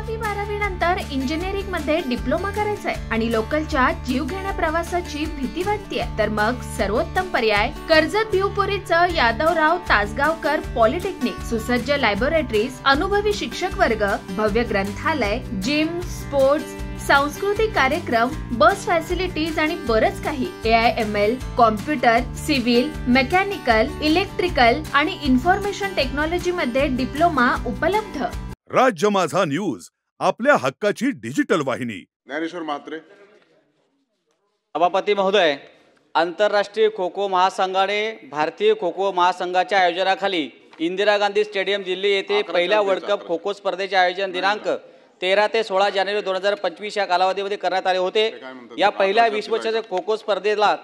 10वी-12वी नंतर इंजिनिअरिंग मध्ये डिप्लोमा करायचंय आणि लोकलच्या जीव घेण्या प्रवासाची भीती वाटतेय, तर मग सर्वोत्तम पर्याय कर्जत भिवपुरीचं यादवराव तासगावकर पॉलिटेक्निक. सुसज्ज लॅबोरेटरीज, अनुभवी शिक्षक वर्ग, भव्य ग्रंथालय, जिम, स्पोर्ट्स, सांस्कृतिक कार्यक्रम, बस फॅसिलिटीज आणि बरंच काही. AIML, computer, civil, mechanical, electrical आणि इन्फॉर्मेशन टेक्नॉलॉजी मध्ये डिप्लोमा उपलब्ध. राज्य माझा न्यूज, आपल्या हक्काची डिजिटल वाहिनी. ज्ञानेश्वर म्हात्रे. सभापती महोदय, आंतरराष्ट्रीय खो खो महासंघाने भारतीय खो खो महासंघाच्या आयोजनाखाली इंदिरा गांधी स्टेडियम दिल्ली येथे पहिल्या वर्ल्ड कप खो खो स्पर्धेचे आयोजन दिनांक 13 ते 16 जानेवारी 2025 या कालावधीमध्ये करण्यात आले होते. या पहिल्या विश्वचषक खो खो स्पर्धेला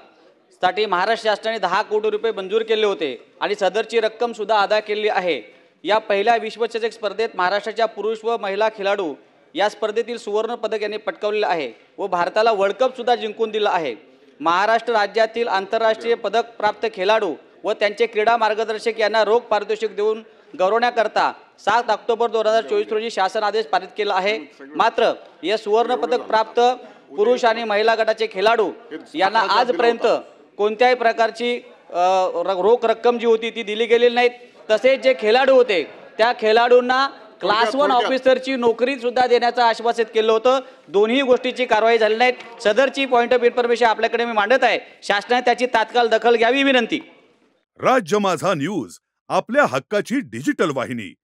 साठी महाराष्ट्र शासनाने 10 कोटी रुपये मंजूर केले होते आणि सदरची रक्कम सुद्धा अदा केली आहे. या पहिल्या विश्वचषक स्पर्धेत महाराष्ट्राच्या पुरुष व महिला खेळाडू या स्पर्धेतील सुवर्ण पदक यांनी पटकावलेले आहे व भारताला वर्ल्ड कप सुद्धा जिंकून दिला आहे. महाराष्ट्र राज्यातील आंतरराष्ट्रीय पदक प्राप्त खेळाडू व त्यांचे क्रीडा मार्गदर्शक यांना रोख पारितोषिक देऊन गौरवण्याकरता 7 ऑक्टोबर 2024 रोजी शासन आदेश पारित केला आहे. मात्र या सुवर्ण पदक प्राप्त पुरुष आणि महिला गटाचे खेळाडू यांना आजपर्यंत कोणत्याही प्रकारची रोख रक्कम जी होती ती दिली गेलेली नाही. तसेच जे खेळाडू होते त्या खेळाडूंना क्लास 1 ऑफिसरची नोकरी सुद्धा देण्याचं आश्वासित केलं होतं. दोन्ही गोष्टीची कारवाई झाली नाही. सदरची पॉइंट ऑफ इन्फॉर्मेशन आपल्याकडे मी मांडत आहे. शासनाने त्याची तात्काळ दखल घ्यावी विनंती. राज्य माझा न्यूज, आपल्या हक्काची डिजिटल वाहिनी.